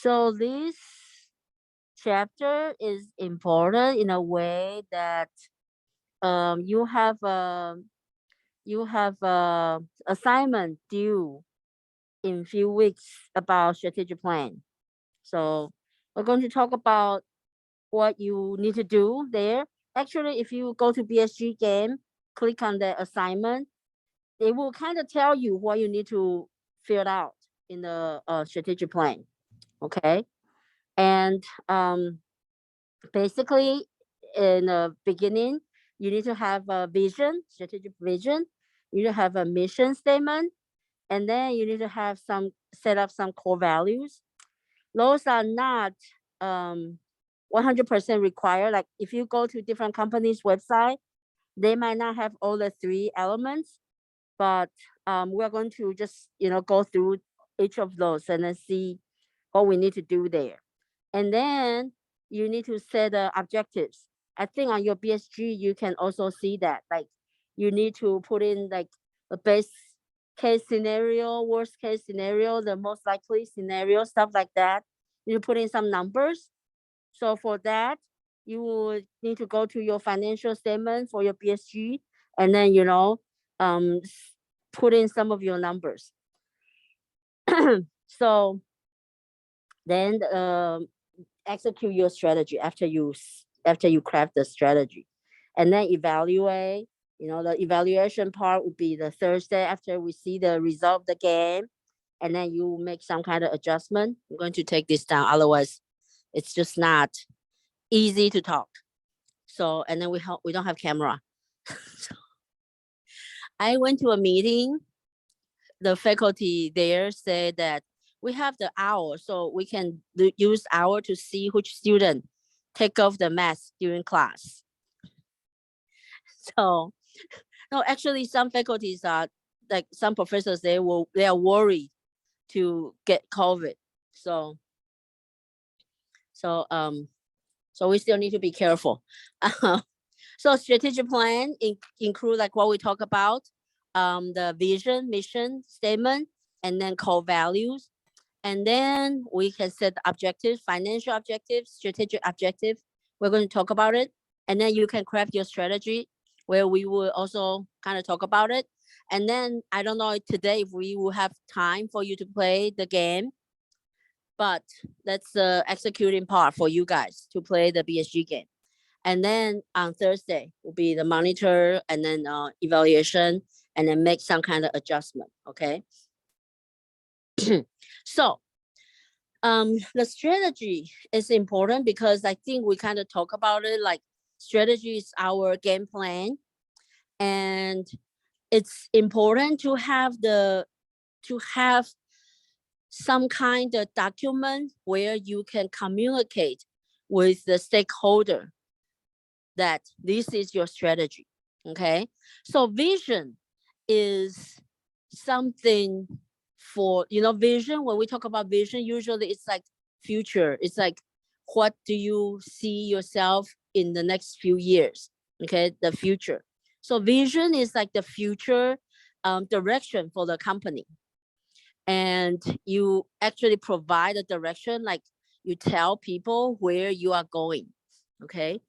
So this chapter is important in a way that you have a assignment due in few weeks about strategic plan. So we're going to talk about what you need to do there. Actually, if you go to BSG game, click on the assignment, they will kind of tell you what you need to fill out in the strategic plan. Okay, and basically, in the beginning, you need to have a vision, strategic vision. You need to have a mission statement, and then you need to have some set up some core values. Those are not 100% required. Like if you go to different companies' website, they might not have all the three elements, but we're going to just go through each of those and then see what we need to do there. And then you need to set the objectives. I think on your BSG you can also see that, like you need to put in like the best case scenario, worst case scenario, the most likely scenario, stuff like that. You put in some numbers. So for that, you would need to go to your financial statement for your BSG, and then um put in some of your numbers. So then execute your strategy after you craft the strategy, and then evaluate. The evaluation part would be the Thursday after we see the result of the game, and then you make some kind of adjustment. I'm going to take this down, otherwise it's just not easy to talk. So, and then we don't have camera. So I went to a meeting. The faculty there said that we have the hour, so we can use hour to see which student take off the mask during class. So, no, actually, some faculties are like some professors. They are worried to get COVID. So, so so we still need to be careful. So strategic plan include like what we talk about, the vision, mission statement, and then core values. And then we can set objectives, financial objectives, strategic objectives. We're going to talk about it. And then you can craft your strategy where we will also kind of talk about it. And then I don't know today if we will have time for you to play the game, but that's the executing part for you guys to play the BSG game. And then on Thursday will be the monitor and then evaluation, and then make some kind of adjustment. Okay. So the strategy is important because I think we kind of talk about it, like strategy is our game plan, and it's important to have some kind of document where you can communicate with the stakeholder that this is your strategy. Okay, so vision is something for vision. When we talk about vision, usually it's like future. It's like, what do you see yourself in the next few years? Okay, the future. So vision is like the future direction for the company, and you actually provide a direction, like you tell people where you are going. Okay,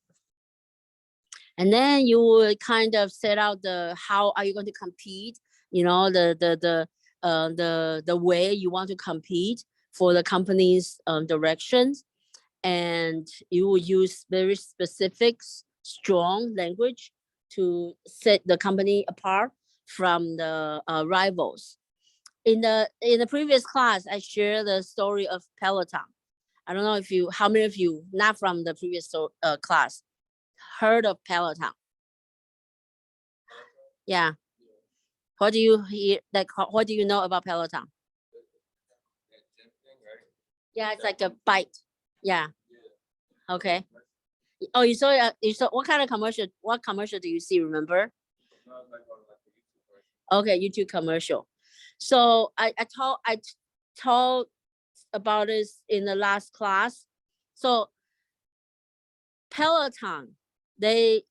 and then you would kind of set out the how are you going to compete, the way you want to compete for the company's directions, and you will use very specific strong language to set the company apart from the rivals. In the previous class, I shared the story of Peloton. I don't know how many of you not from the previous class heard of Peloton. Yeah. What do you hear? Like, what do you know about Peloton? Yeah, it's like a bike. Yeah. Okay. Oh, you saw what kind of commercial? What commercial do you see? Remember? Okay, YouTube commercial. So I told about this in the last class. So Peloton, they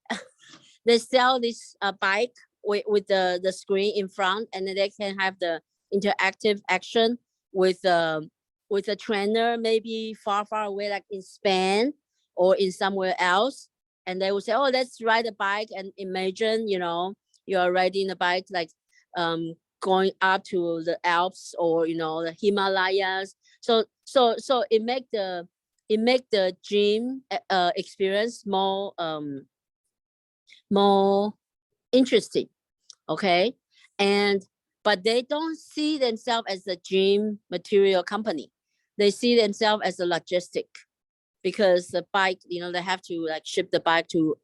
they sell this bike with the screen in front, and then they can have the interactive action with with a trainer, maybe far, far away, like in Spain or in somewhere else. And they will say, oh, let's ride a bike, and imagine, you know, you're riding a bike, like going up to the Alps or, you know, the Himalayas. So it make the gym experience more more interesting. Okay. But they don't see themselves as a gym material company. They see themselves as a logistic, because the bike, you know, they have to like ship the bike to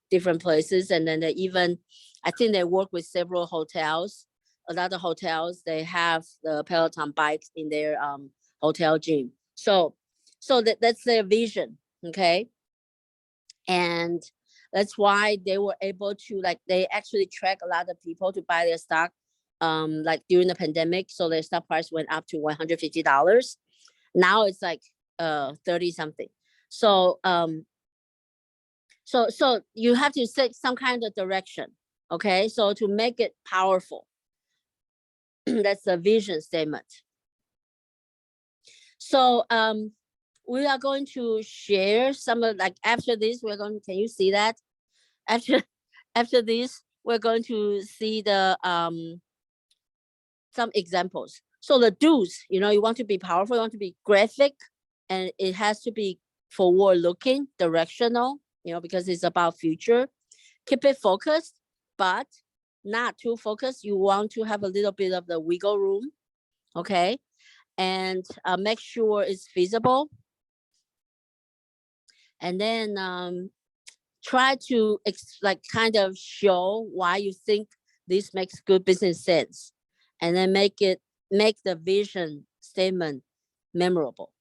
different places. And then I think they work with several hotels. A lot of hotels, they have the Peloton bikes in their hotel gym. So that's their vision. Okay. And that's why they were able to, like, they actually track a lot of people to buy their stock like during the pandemic. So their stock price went up to $150. Now it's like 30 something. So so you have to set some kind of direction. Okay, so to make it powerful, that's a vision statement. So we are going to share some of, like, after this we're going, can you see that? After this we're going to see the some examples. So the do's, you know, you want to be powerful, you want to be graphic, and it has to be forward looking, directional, you know, because it's about future. Keep it focused, but not too focused. You want to have a little bit of the wiggle room. Okay. And make sure it's feasible. And then try to like kind of show why you think this makes good business sense, and then make the vision statement memorable.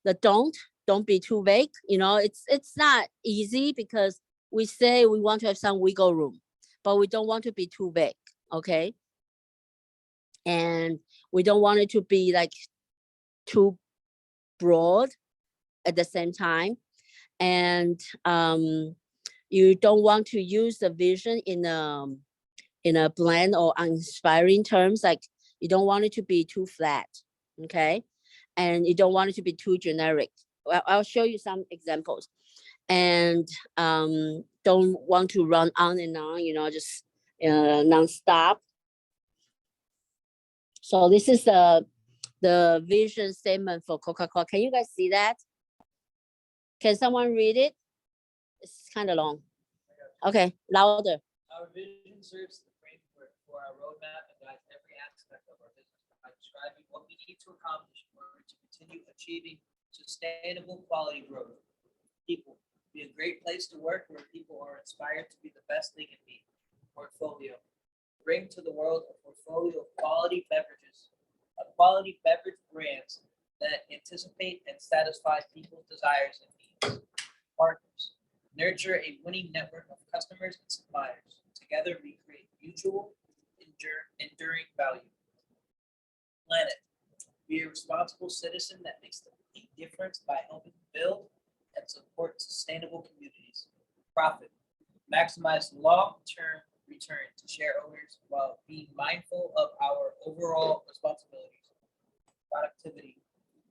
The don't be too vague. You know, it's not easy, because we say we want to have some wiggle room, but we don't want to be too vague. Okay. And we don't want it to be like too broad at the same time. And you don't want to use the vision in a bland or uninspiring terms. Like, you don't want it to be too flat. Okay. And you don't want it to be too generic. Well, I'll show you some examples. And don't want to run on and on, you know, just nonstop. So this is the vision statement for Coca-Cola. Can you guys see that? Can someone read it? It's kind of long. Okay, louder. Our vision serves the framework for our roadmap and guides every aspect of our business by describing what we need to accomplish in order to continue achieving sustainable quality growth. People, be a great place to work where people are inspired to be the best they can be. Portfolio, bring to the world a portfolio of quality beverages, quality beverage brands that anticipate and satisfy people's desires and needs. Partners, nurture a winning network of customers and suppliers. Together, we create mutual, enduring value. Planet, be a responsible citizen that makes a difference by helping build and support sustainable communities. Profit, maximize long-term return to share owners while being mindful of our overall responsibilities. Productivity,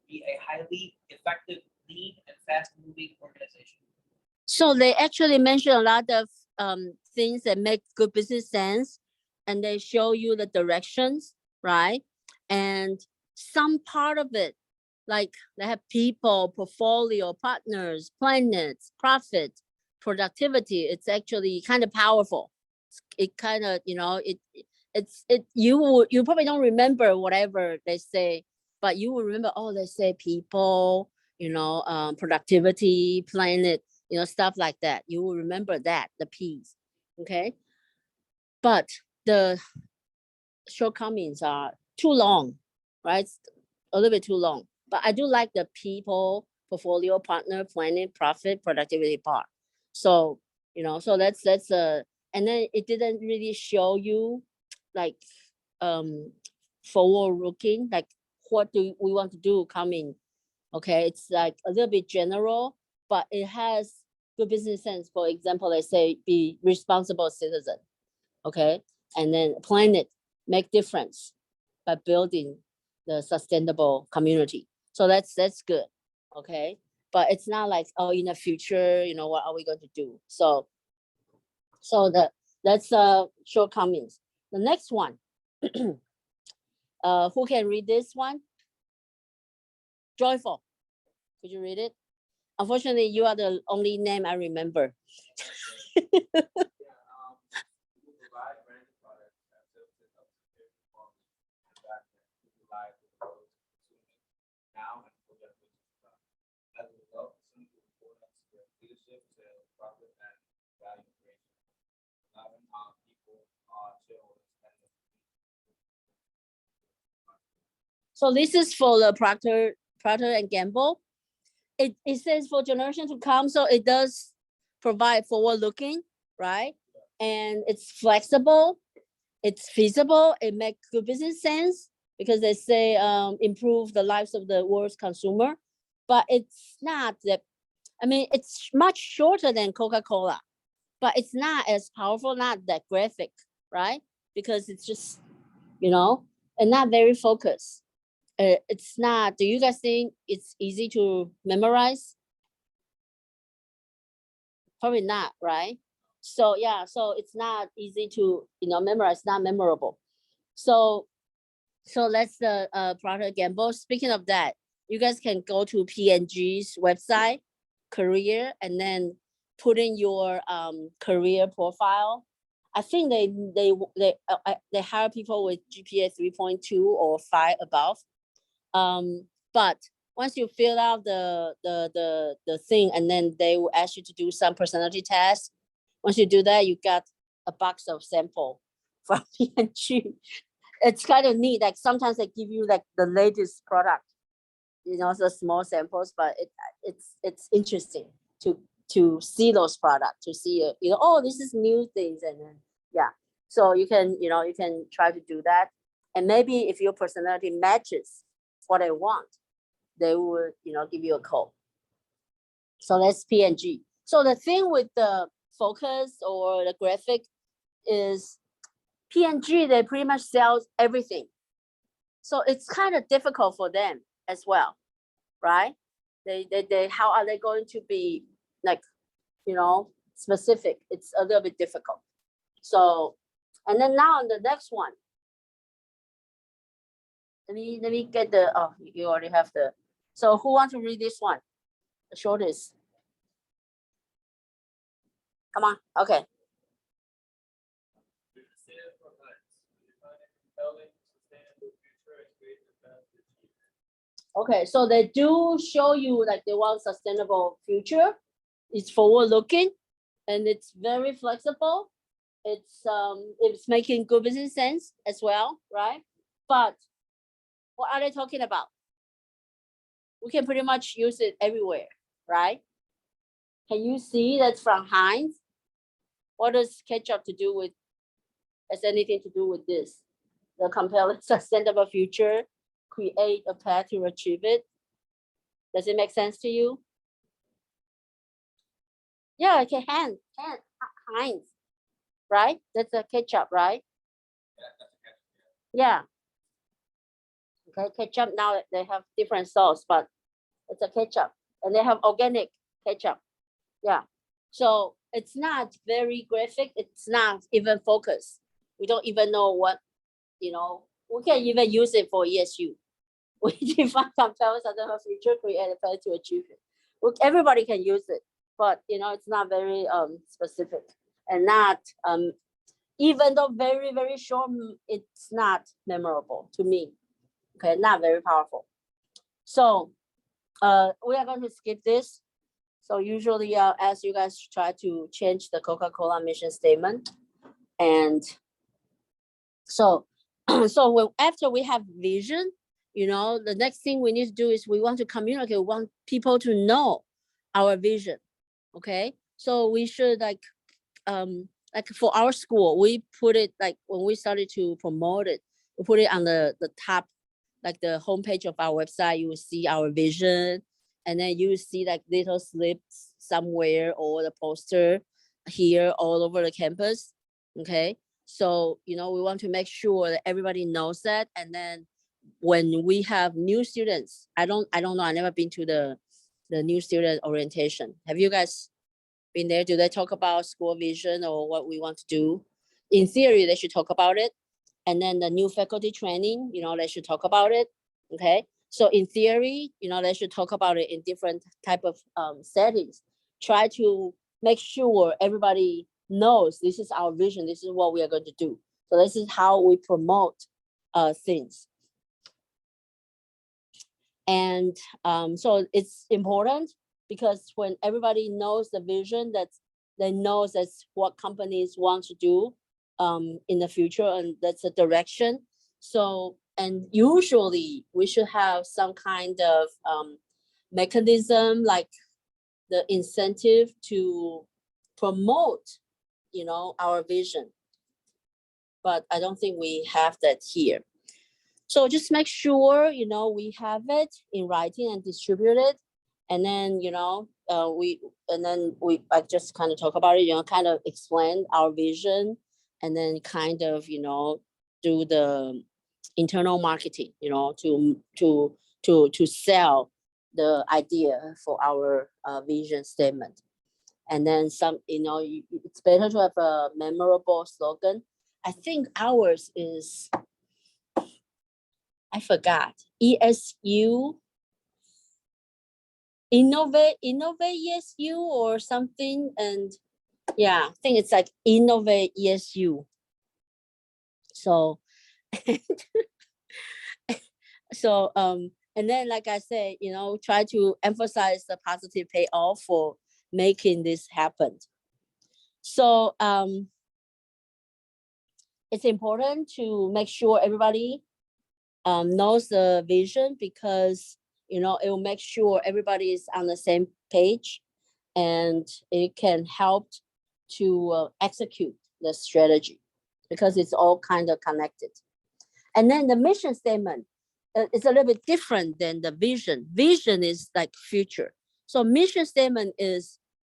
be a highly effective, lean, and fast-moving organization. So they actually mention a lot of things that make good business sense, and they show you the directions, right? And some part of it, like they have people, portfolio, partners, planets, profit, productivity. It's actually kind of powerful. It kind of, you know, you probably don't remember whatever they say, but you will remember, oh, they say people, you know, productivity, planet, you know, stuff like that. You will remember that, the P's. Okay. But the shortcomings are too long, right? A little bit too long. But I do like the people, portfolio, partner, planning, profit, productivity part. So, you know, so that's and then it didn't really show you like forward looking, like what do we want to do coming. Okay, it's like a little bit general, but it has good business sense. For example, let's say be responsible citizen. Okay, and then planet, make difference by building the sustainable community. So that's good. Okay. But it's not like, oh, in the future, you know, what are we going to do? So that's shortcomings. The next one, who can read this one? Joyful, could you read it? Unfortunately, you are the only name I remember. So this is for the Procter and Gamble. It says for generation to come, so it does provide forward looking, right? And it's flexible, it's feasible, it makes good business sense because they say improve the lives of the world's consumer. But it's not that, I mean, it's much shorter than Coca-Cola, but it's not as powerful, not that graphic, right? Because it's just, you know, and not very focused. It's not, do you guys think it's easy to memorize? Probably not, right? So yeah, so it's not easy to, you know, memorize, not memorable. So that's the Procter & Gamble. Speaking of that, you guys can go to P&G's website, career, and then put in your career profile. I think they hire people with GPA 3.2 or 5 above. But once you fill out the thing, and then they will ask you to do some personality tests. Once you do that, you got a box of sample from P&G. It's kind of neat. Like sometimes they give you like the latest product, you know, the small samples, but it's interesting to see those products, to see you know, oh, this is new things, and then yeah. So you can, you know, you can try to do that, and maybe if your personality matches what I want, they will, you know, give you a call. So that's P&G. So the thing with the focus or the graphic is P&G, they pretty much sells everything. So it's kind of difficult for them as well, right? They how are they going to be like, you know, specific? It's a little bit difficult. So, and then now on the next one, let me get the, oh, you already have the, so who wants to read this one? The shortest. Come on, okay. Okay, so they do show you like they want sustainable future. It's forward looking, and it's very flexible. It's making good business sense as well, right? But what are they talking about? We can pretty much use it everywhere, right? Can you see that's from Heinz? What does ketchup to do with, has anything to do with this? The compelling sustainable future, create a path to achieve it. Does it make sense to you? Yeah, okay, Heinz, right? That's a ketchup, right? Yeah. Okay, ketchup, now they have different sauce, but it's a ketchup, and they have organic ketchup. Yeah. So it's not very graphic. It's not even focused. We don't even know what, you know, we can even use it for ESU. We define compelling sustainable future, create a path to achieve it. Everybody can use it, but you know, it's not very specific, and not even though very, very short, it's not memorable to me. Okay, not very powerful. So we are going to skip this. So usually I'll ask you guys to try to change the Coca-Cola mission statement. And so, so after we have vision, you know, the next thing we need to do is we want to communicate, we want people to know our vision. Okay, so we should like for our school, we put it like when we started to promote it, we put it on the top, like the homepage of our website. You will see our vision, and then you will see like little slips somewhere, or the poster here all over the campus. Okay, so you know, we want to make sure that everybody knows that, and then when we have new students, I don't know, I never been to the new student orientation. Have you guys been there? Do they talk about school vision or what we want to do? In theory, they should talk about it. And then the new faculty training, you know, they should talk about it. Okay. So in theory, you know, they should talk about it in different type of settings. Try to make sure everybody knows this is our vision. This is what we are going to do. So this is how we promote things. And so it's important because when everybody knows the vision, that they know that's what companies want to do in the future, and that's the direction. So, and usually we should have some kind of mechanism, like the incentive to promote, you know, our vision. But I don't think we have that here. So just make sure, you know, we have it in writing and distribute it. And then, you know, I just kind of talk about it, you know, kind of explain our vision, and then kind of, you know, do the internal marketing, you know, to sell the idea for our vision statement. And then some, you know, it's better to have a memorable slogan. I think ours is, I forgot, ESU, innovate ESU or something. And yeah, I think it's like innovate ESU. So, so, and then, like I said, you know, try to emphasize the positive payoff for making this happen. So, it's important to make sure everybody knows the vision, because, you know, it will make sure everybody is on the same page, and it can help to execute the strategy, because it's all kind of connected. And then the mission statement is a little bit different than the vision. Vision is like future. So mission statement is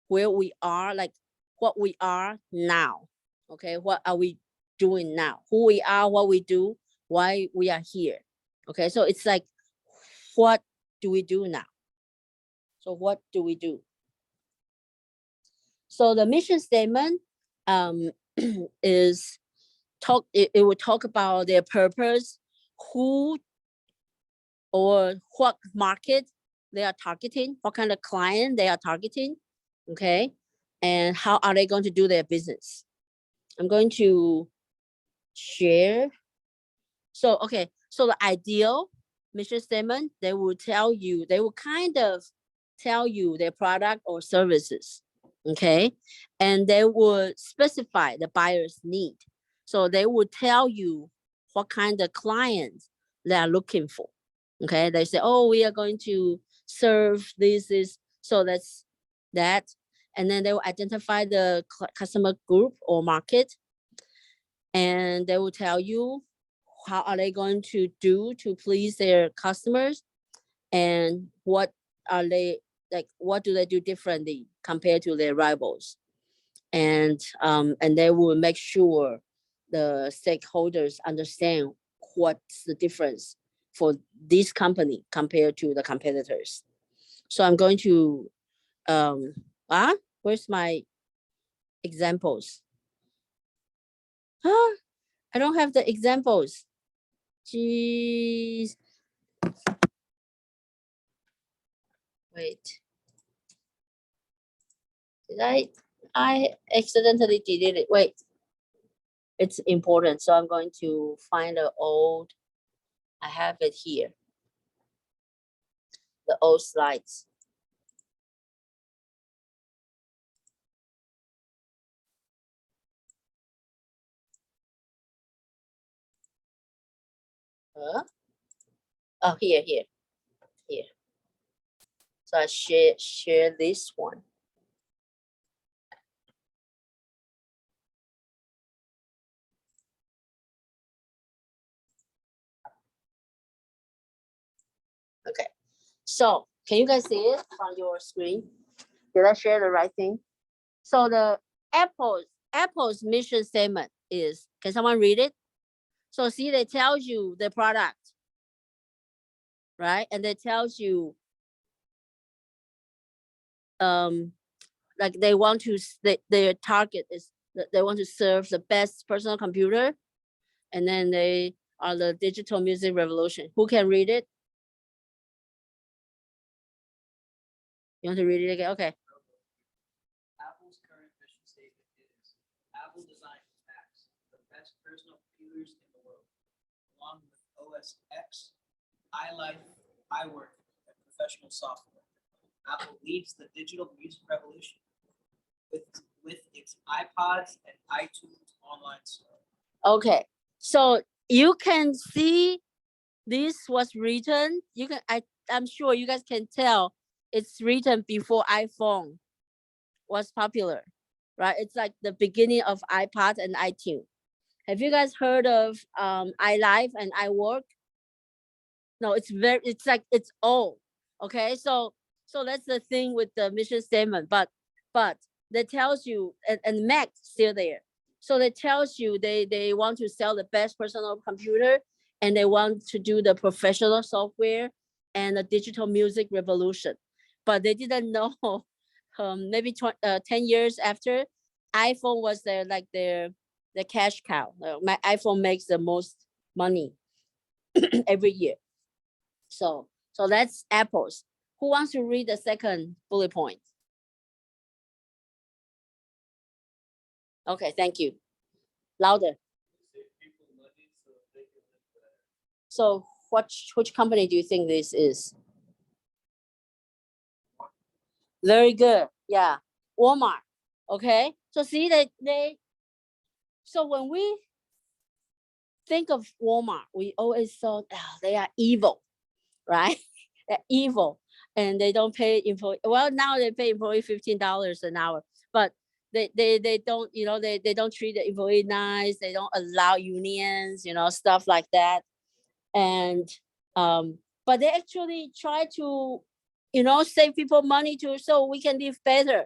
where we are, like what we are now. Okay, what are we doing now? Who we are, what we do, why we are here. Okay, so it's like, what do we do now? So what do we do? So the mission statement is it will talk about their purpose, who or what market they are targeting, what kind of client they are targeting, okay, and how are they going to do their business. I'm going to share. So, okay, so the ideal mission statement, they will tell you, they will kind of tell you their product or services, okay, and they will specify the buyer's need. So they will tell you what kind of clients they are looking for. Okay, they say, oh, we are going to serve this, so that's that. And then they will identify the customer group or market, and they will tell you how are they going to do to please their customers, and what are they, like, what do they do differently compared to their rivals. And they will make sure the stakeholders understand what's the difference for this company compared to the competitors. So I'm going to, where's my examples? I don't have the examples. Jeez. Wait. Did I accidentally deleted it? Wait. It's important. So I'm going to find the old, I have it here. The old slides. Oh, here. So I share this one. Okay. So can you guys see it on your screen? Did I share the right thing? So the Apple's mission statement is, can someone read it? So see, they tell you the product. right? And they tells you, like they want to, their target is that they want to serve the best personal computer, and then they are the digital music revolution. Who can read it? You want to read it again? Okay. Apple's current mission statement is Apple designs Macs, the best personal computers in the world, along with OS X, iLife, iWork, and professional software. Apple leads the digital music revolution with its iPods and iTunes online store. Okay. So you can see this was written. You can I'm sure you guys can tell it's written before iPhone was popular, right? It's like the beginning of iPod and iTunes. Have you guys heard of iLife and iWork? No, it's like it's old. Okay, so that's the thing with the mission statement, but that tells you, and Mac still there. So that tells you they want to sell the best personal computer, and they want to do the professional software and the digital music revolution. But they didn't know, maybe 10 years after, iPhone was their cash cow. My iPhone makes the most money every year. So that's apples. Who wants to read the second bullet point? Okay, thank you. Louder. So which company do you think this is? Very good. Yeah, Walmart. Okay, so see that so when we think of Walmart, we always thought, oh, they are evil, right? They're evil, and they don't pay employee. Well, now they pay employee $15 an hour, but they don't, they don't treat the employee nice. They don't allow unions, stuff like that. And but they actually try to, save people money too, so we can live better.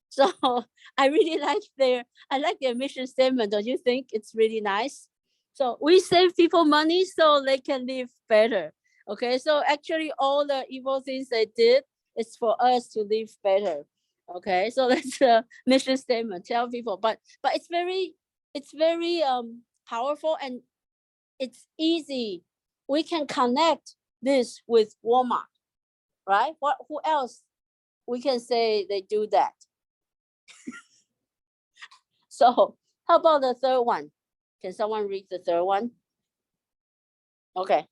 So I really like their mission statement. Don't you think it's really nice? So we save people money so they can live better. Okay, so actually all the evil things they did is for us to live better. Okay, so that's a mission statement. Tell people, but it's very powerful, and it's easy. We can connect this with Walmart, right? Who else we can say they do that? So how about the third one? Can someone read the third one? Okay.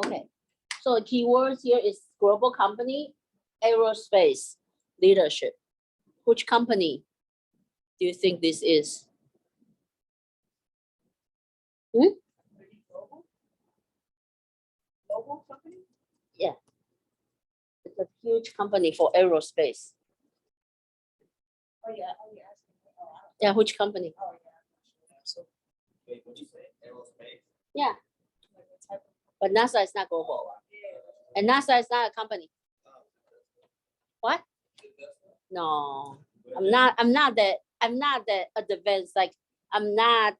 Okay. So the keywords here is global company, aerospace, leadership. Which company do you think this is? Global company? Yeah. It's a huge company for aerospace. Oh, yeah. Yeah, which company? Oh, yeah. So, wait, what'd you say? Aerospace? Yeah. But NASA is not global. And NASA is not a company. What? No. I'm not that advanced. Like I'm not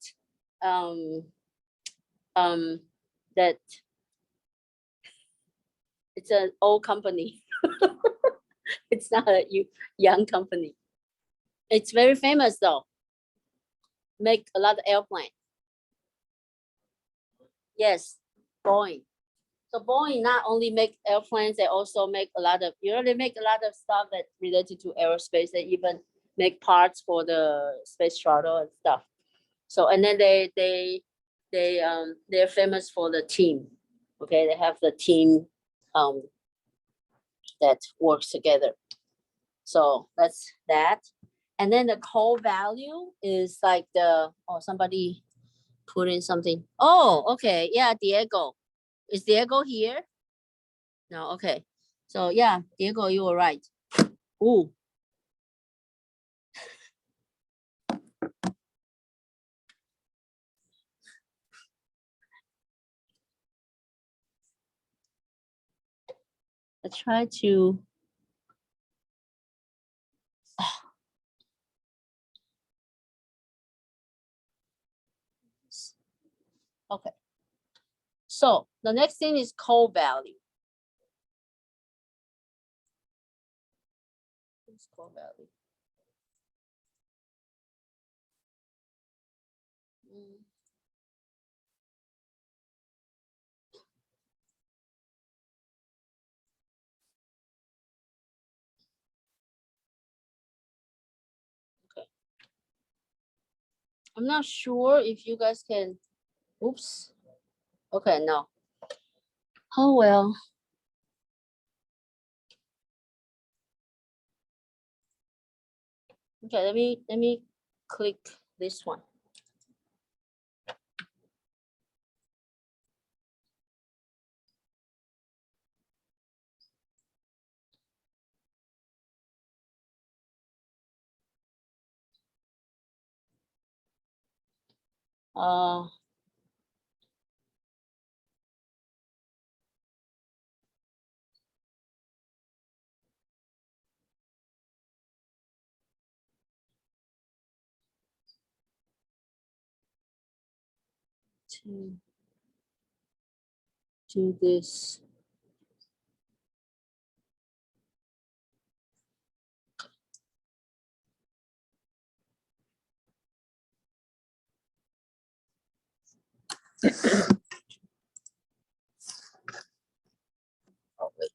that it's an old company. It's not a young company. It's very famous though. Make a lot of airplane. Yes, Boeing. So Boeing not only make airplanes, they also make a lot of, they make a lot of stuff that related to aerospace. They even make parts for the space shuttle and stuff. So, and then they're famous for the team. Okay, they have the team that works together. So that's that. And then the core value is like somebody put in something. Oh, okay. Yeah, Diego. Is Diego here? No, okay. So yeah, Diego, you were right. Ooh. I try to. Okay. So the next thing is core value. What's core value? Okay. I'm not sure if you guys can. Oops. Okay, no. Oh well. Okay, let me click this one. Uh, to do this. Oh wait.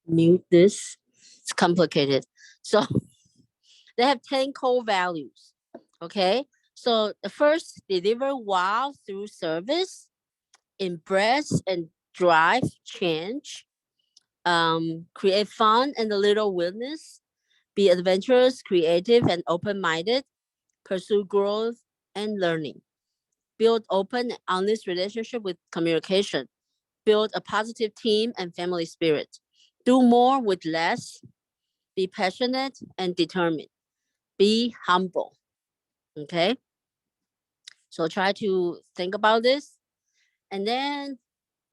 mute this. It's complicated. So they have 10 core values. Okay. So the first, deliver wow through service, embrace and drive change, create fun and a little weirdness, be adventurous, creative, and open-minded, pursue growth and learning, build open and honest relationship with communication, build a positive team and family spirit, do more with less, be passionate and determined, be humble. Okay. So try to think about this. And then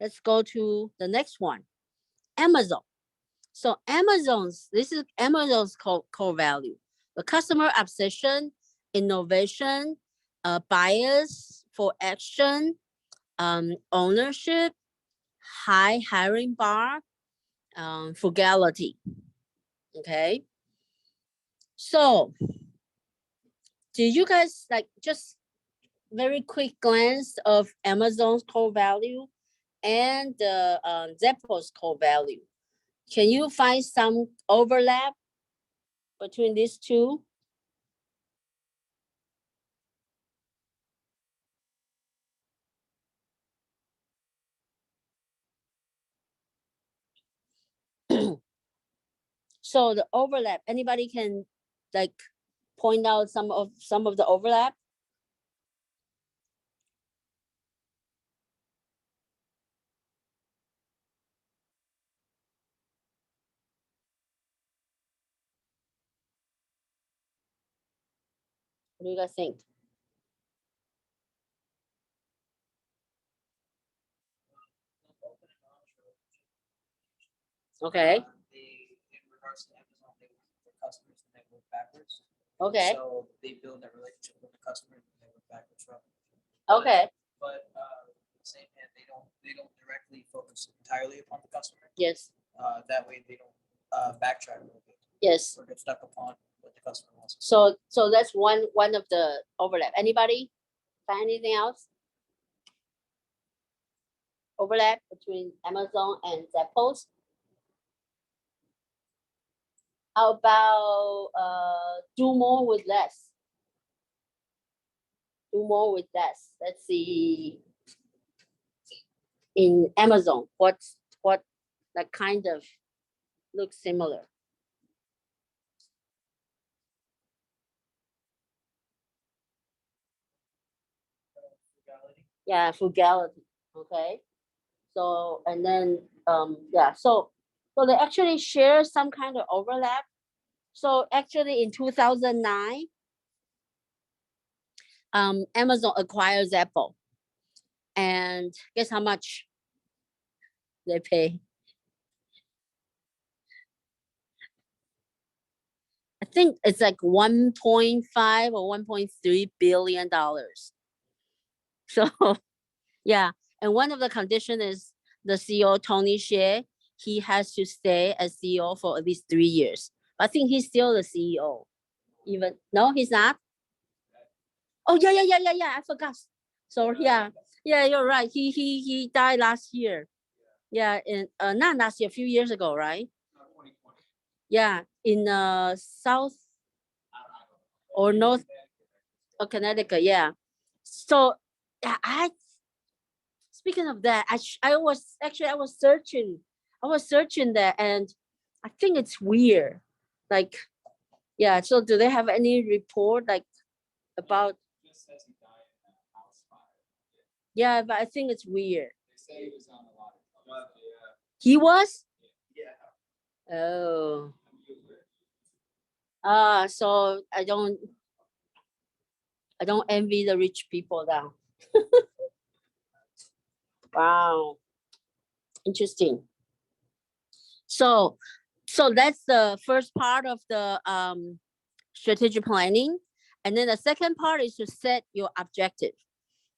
let's go to the next one, Amazon. So this is Amazon's core value. The customer obsession, innovation, bias for action, ownership, high hiring bar, frugality. Okay. So do you guys like just very quick glance of Amazon's core value and the Zappos core value? Can you find some overlap between these two? So the overlap, anybody can like point out some of the overlap? What do you guys think? Okay. In regards to Amazon, they work with their customers and they work backwards. Okay. So they build that relationship with the customer and they work backwards from. Okay. But at the same hand, they don't directly focus entirely upon the customer. Yes. That way they don't backtrack a little bit Yes. or get stuck upon what the customer wants. So that's one of the overlap. Anybody find anything else? Overlap between Amazon and Zappos? How about do more with less? Do more with less. Let's see. In Amazon, what that kind of looks similar? Frugality. Yeah, frugality. Okay. So and then yeah, so they actually share some kind of overlap. So actually in 2009, Amazon acquires Apple, and guess how much they pay? I think it's like 1.5 or 1.3 billion dollars. So yeah, and one of the condition is the CEO Tony Hsieh, he has to stay as CEO for at least 3 years. I think he's still the CEO. Even no, he's not. Oh yeah. I forgot. So yeah, you're right. He died last year. Yeah, in not last year, a few years ago, right? Yeah, in South or North of Connecticut. Yeah. So yeah, speaking of that, I was searching that, and I think it's weird. Like, yeah. So do they have any report like about? Yeah, but I think it's weird. He was? Oh. So I don't envy the rich people now. Wow. Interesting. So that's the first part of the strategic planning. And then the second part is to set your objective.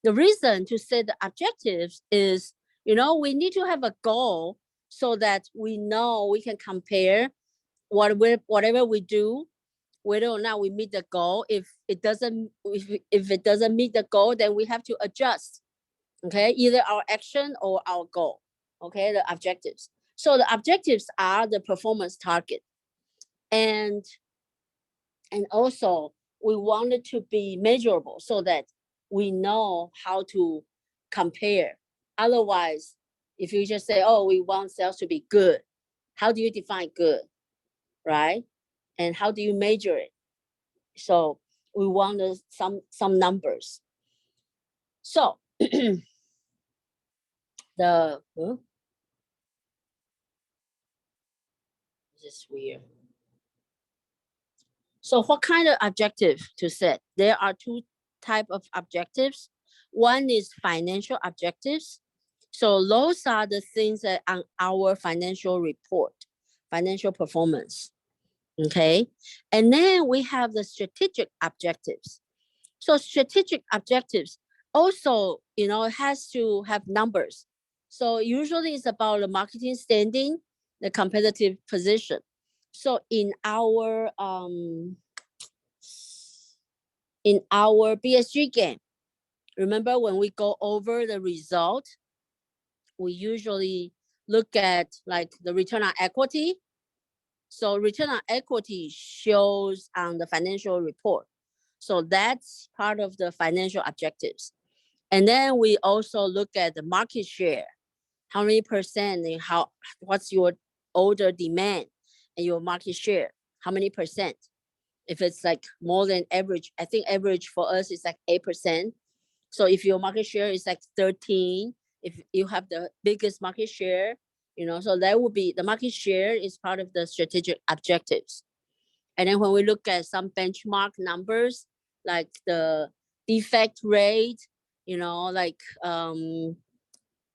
The reason to set the objectives is, we need to have a goal so that we know we can compare whatever we do, whether or not we meet the goal. If it doesn't meet the goal, then we have to adjust. Okay, either our action or our goal. Okay, the objectives. So the objectives are the performance target. And also we want it to be measurable so that we know how to compare. Otherwise, if you just say, oh, we want sales to be good, how do you define good, right? And how do you measure it? So we want some numbers. So this is weird. So what kind of objective to set? There are two types of objectives. One is financial objectives. So those are the things that on our financial report, financial performance. Okay. And then we have the strategic objectives. So strategic objectives also, has to have numbers. So usually it's about the marketing standing, the competitive position. So in our BSG game, remember when we go over the result, we usually look at like the return on equity. So return on equity shows on the financial report. So that's part of the financial objectives. And then we also look at the market share. How many percent and what's your order demand and your market share? How many percent? If it's like more than average, I think average for us is like 8%. So if your market share is like 13, if you have the biggest market share, so that would be the market share is part of the strategic objectives. And then when we look at some benchmark numbers, like the defect rate, like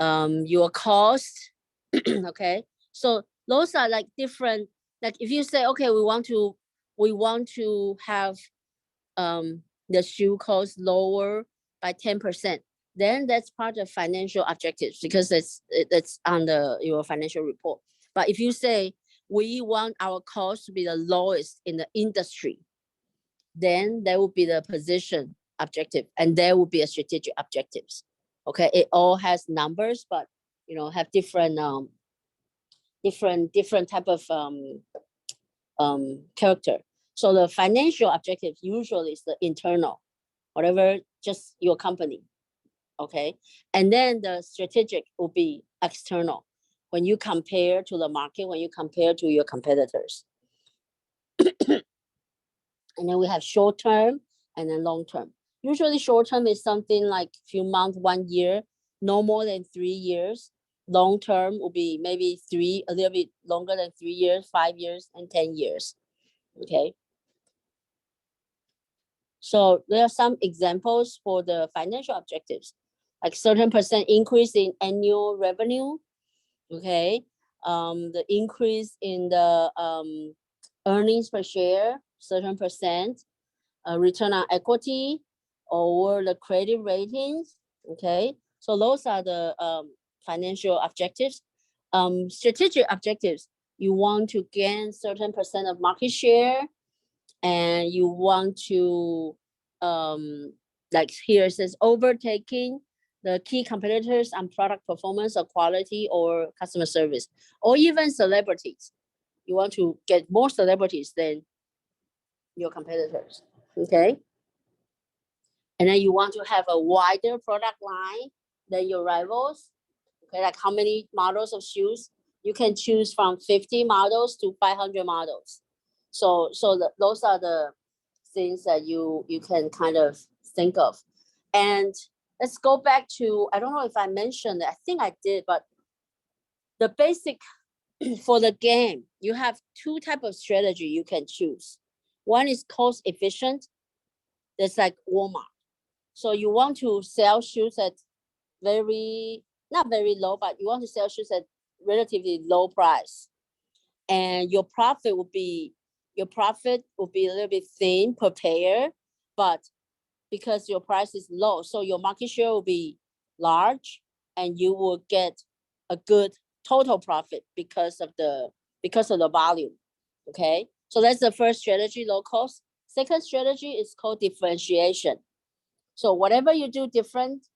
your cost, okay. So those are like different. Like if you say, okay, we want to have the shoe cost lower by 10%, then that's part of financial objectives because that's on your financial report. But if you say we want our cost to be the lowest in the industry, then there will be the position objective and there will be a strategic objectives. Okay, it all has numbers, but have different type of character. So the financial objective usually is the internal, whatever, just your company. Okay. And then the strategic will be external when you compare to the market, when you compare to your competitors. And then we have short term and then long term. Usually short term is something like a few months, 1 year, no more than 3 years. Long term will be maybe a little bit longer than 3 years, 5 years, and 10 years. Okay. So there are some examples for the financial objectives, like certain percent increase in annual revenue. Okay. The increase in the earnings per share, certain percent, return on equity, or the credit ratings. Okay. So those are the financial objectives. Strategic objectives, you want to gain certain percent of market share, and you want to like here it says overtaking the key competitors on product performance or quality or customer service, or even celebrities. You want to get more celebrities than your competitors. Okay. And then you want to have a wider product line than your rivals. Okay, like how many models of shoes? You can choose from 50 models to 500 models. So those are the things that you can kind of think of. And let's go back to, I don't know if I mentioned it, I think I did, but the basic for the game, you have two types of strategy you can choose. One is cost efficient. That's like Walmart. So you want to sell shoes at not very low, but you want to sell shoes at relatively low price. And your profit will be a little bit thin per pair, but because your price is low, so your market share will be large and you will get a good total profit because of the volume. Okay. So that's the first strategy, low cost. Second strategy is called differentiation. So whatever you do different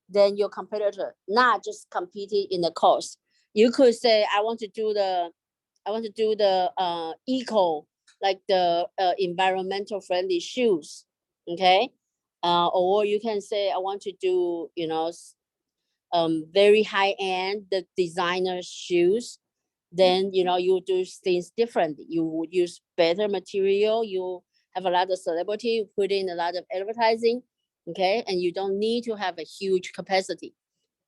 than your competitor, not just competing in the cost, You could say, I want to do the eco, like the environmental friendly shoes. Okay. Or you can say, I want to do, very high end, the designer shoes. Then, you do things differently. You would use better material. You have a lot of celebrity, you put in a lot of advertising. Okay. And you don't need to have a huge capacity.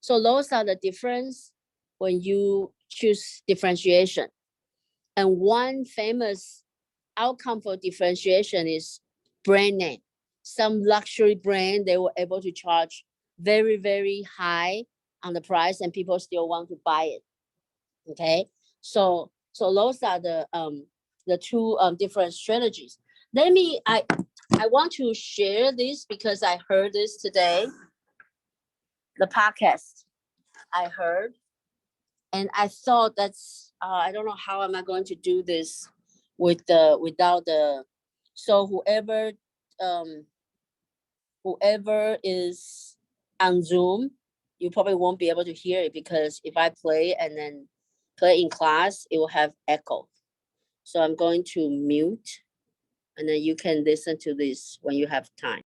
So those are the difference when you choose differentiation. And one famous outcome for differentiation is brand name. Some luxury brand, they were able to charge very, very high on the price, and people still want to buy it. Okay. So those are the two different strategies. I want to share this because I heard this today, the podcast I heard, and I thought that's I don't know how am I going to do this without the, so um whoever is on Zoom, you probably won't be able to hear it, because if I play and then play in class, it will have echo. So I'm going to mute, and then you can listen to this when you have time.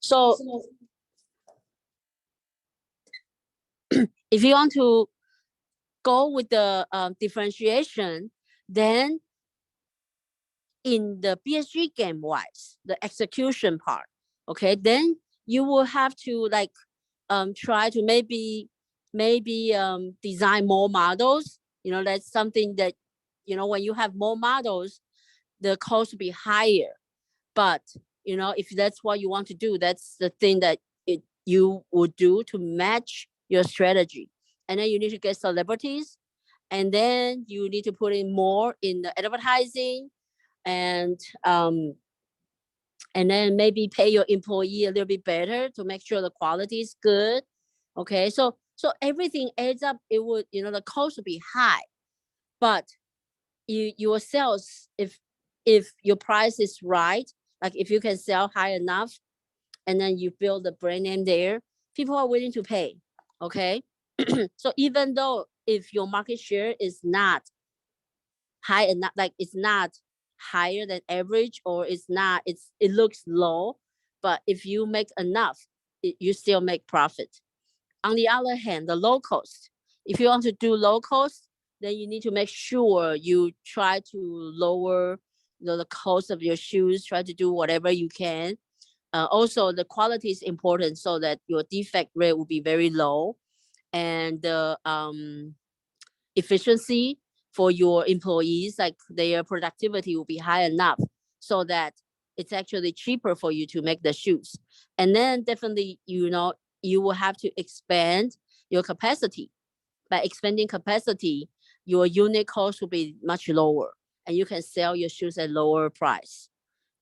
So if you want to go with the differentiation, then in the BSG game wise, the execution part, okay, then you will have to like try to maybe design more models. You know, that's something that, you know, when you have more models, the cost will be higher. But, you know, if that's what you want to do, that's the thing that you would do to match your strategy. And then you need to get celebrities, and then you need to put in more in the advertising, and then maybe pay your employee a little bit better to make sure the quality is good. Okay, so everything adds up. It would, you know, the cost would be high, but your sales, if your price is right, like if you can sell high enough, and then you build the brand name there, people are willing to pay. Okay, so even though if your market share is not high enough, like it's not higher than average, or it's not, it looks low, but if you make enough, you still make profit. On the other hand, the low cost, if you want to do low cost, then you need to make sure you try to lower the cost of your shoes, try to do whatever you can. Also, the quality is important so that your defect rate will be very low, and the efficiency for your employees, like their productivity will be high enough so that it's actually cheaper for you to make the shoes. And then definitely, you know, you will have to expand your capacity. By expanding capacity, your unit cost will be much lower, and you can sell your shoes at lower price.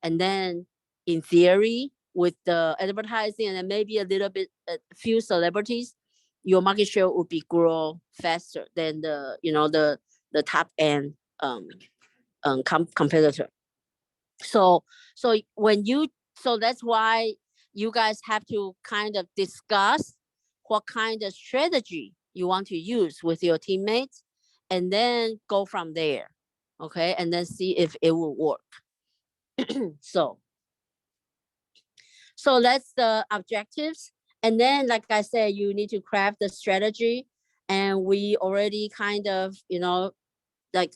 And then in theory, with the advertising and then maybe a little bit, a few celebrities, your market share would be grow faster than the, you know, the top end competitor. So when you, so that's why you guys have to kind of discuss what kind of strategy you want to use with your teammates, and then go from there. Okay, and then see if it will work. So that's the objectives. And then, like I said, you need to craft the strategy. And we already kind of, you know, like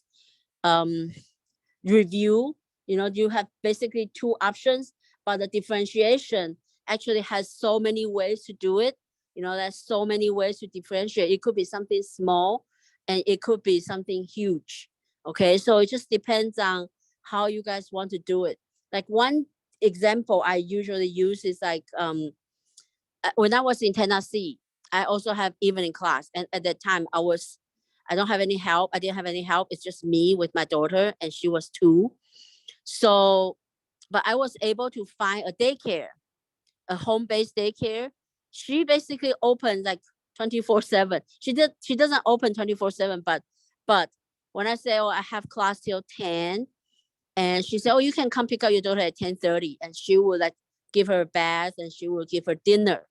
review, you know, you have basically two options, but the differentiation actually has so many ways to do it. You know, there's so many ways to differentiate. It could be something small, and it could be something huge. Okay, so it just depends on how you guys want to do it. Like one example I usually use is like when I was in Tennessee, I also have evening class, and at that time I don't have any help. I didn't have any help. It's just me with my daughter, and she was 2. So, but I was able to find a daycare, a home-based daycare. She basically opened like 24/7. She doesn't open 24/7, but when I say, oh, I have class till 10, and she said, oh, you can come pick up your daughter at 10:30, and she would like give her a bath, and she will give her dinner.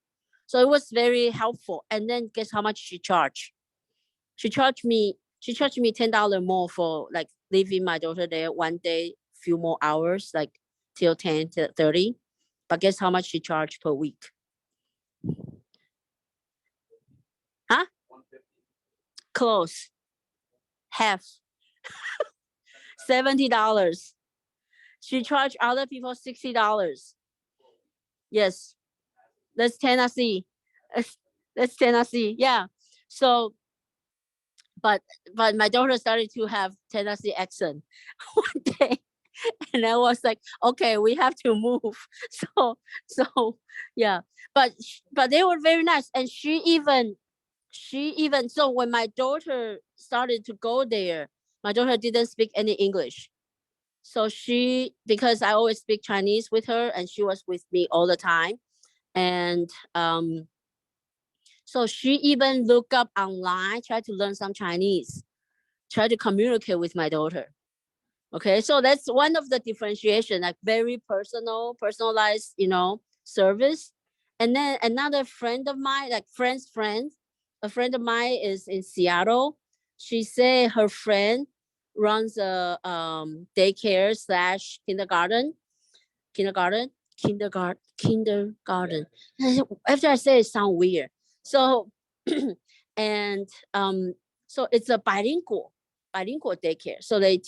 So it was very helpful. And then guess how much she charged? She charged me $10 more for like leaving my daughter there one day, few more hours, like till 10 to 30. But guess how much she charged per week? Huh? Close. Half. $70. She charged other people $60. Yes. That's Tennessee. That's Tennessee. Yeah. So but my daughter started to have Tennessee accent one day. And I was like, okay, we have to move. So yeah, but they were very nice. And she even, so when my daughter started to go there, my daughter didn't speak any English. So she, because I always speak Chinese with her, and she was with me all the time. And so she even looked up online, tried to learn some Chinese, try to communicate with my daughter. Okay, so that's one of the differentiation, like very personalized, you know, service. And then another friend of mine, like a friend of mine is in Seattle. She said her friend runs a daycare / kindergarten, kindergarten. After I say it sound weird. So, and so it's a bilingual daycare. So they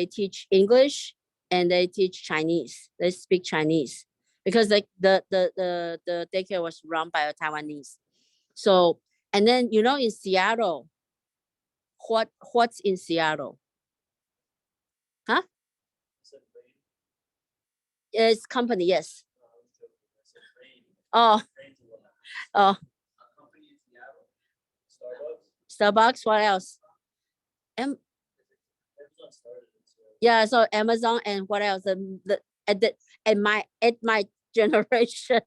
teach English and they teach Chinese. They speak Chinese because like the daycare was run by a Taiwanese. So, and then you know in Seattle, what's in Seattle? Huh? It's company, yes. Oh, oh, Starbucks. What else? Yeah, so Amazon and what else? At my generation,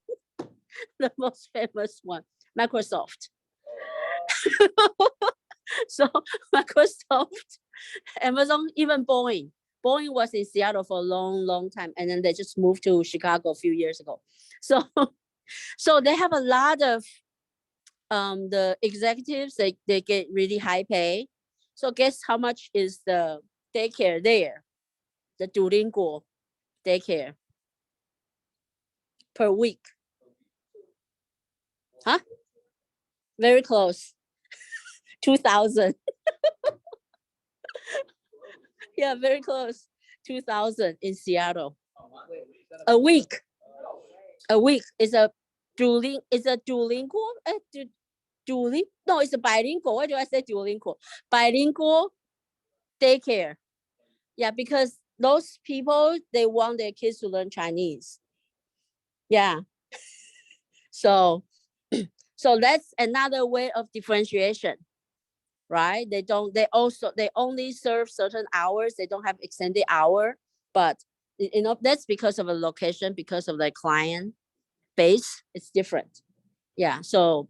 the most famous one, Microsoft. So Microsoft, Amazon, even Boeing. Boeing was in Seattle for a long time, and then they just moved to Chicago a few years ago. So, so they have a lot of the executives. They get really high pay. So guess how much is the daycare there? The Duolingo daycare per week. Huh? Very close. 2,000. Yeah, very close. 2,000 in Seattle. A week. A week is a Duolingo. Is a Duolingo? Duolingo? No, it's a bilingual. Why do I say Duolingo? Bilingual daycare. Yeah, because those people, they want their kids to learn Chinese. Yeah. So, so that's another way of differentiation, right? They only serve certain hours. They don't have extended hour, but you know, that's because of a location, because of the client base, it's different. Yeah. So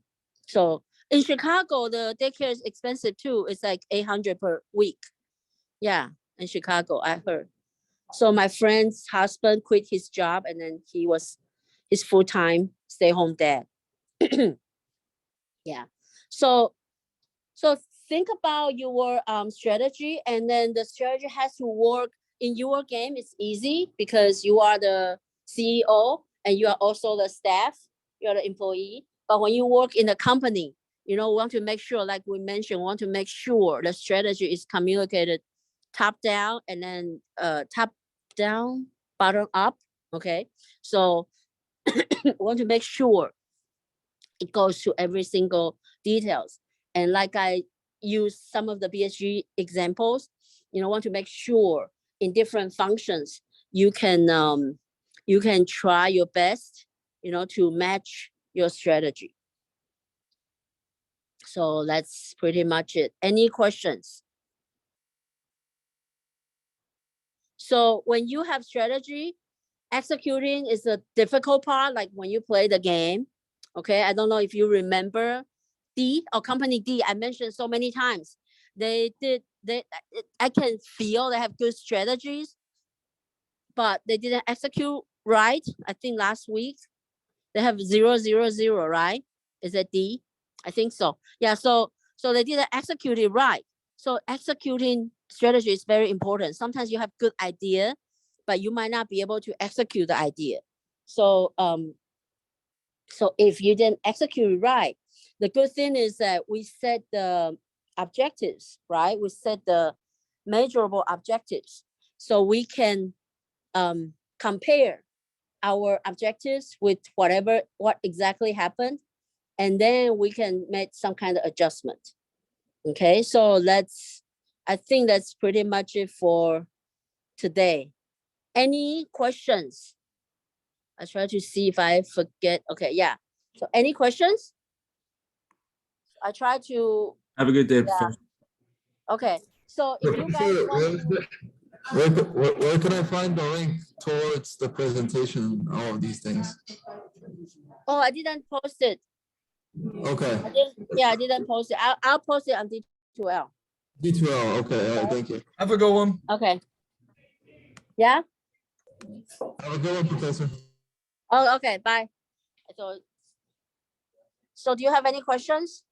in Chicago, the daycare is expensive too. It's like 800 per week. Yeah. In Chicago, I heard. So my friend's husband quit his job and then he was his full-time stay-home dad. Yeah. So think about your strategy, and then the strategy has to work in your game. It's easy because you are the CEO and you are also the staff, you're the employee. But when you work in a company, you know, want to make sure, like we mentioned, want to make sure the strategy is communicated top down and then top down, bottom up. Okay. So want to make sure it goes to every single details. And like I use some of the BSG examples, you know, want to make sure in different functions, you can try your best, you know, to match your strategy. So that's pretty much it. Any questions? So when you have strategy, executing is the difficult part, like when you play the game. Okay, I don't know if you remember D or company D. I mentioned so many times. I can feel they have good strategies, but they didn't execute right. I think last week they have 0-0-0, right? Is it D? I think so. Yeah, so they didn't execute it right. So executing strategy is very important. Sometimes you have good idea, but you might not be able to execute the idea. So so if you didn't execute right, the good thing is that we set the objectives, right? We set the measurable objectives, so we can compare our objectives with what exactly happened, and then we can make some kind of adjustment. Okay, so I think that's pretty much it for today. Any questions? I try to see if I forget. Okay, yeah. So any questions? I try to. Have a good day, Yeah. Professor. Okay, so if you guys want to, Where can I find the link towards the presentation, all of these things? oh, I didn't post it. Okay, I didn't post it. I'll post it on D2L. D2L, okay, all right, thank you. Have a good one. Okay. Yeah. Have a good one, Professor. Oh, okay. Bye. So do you have any questions?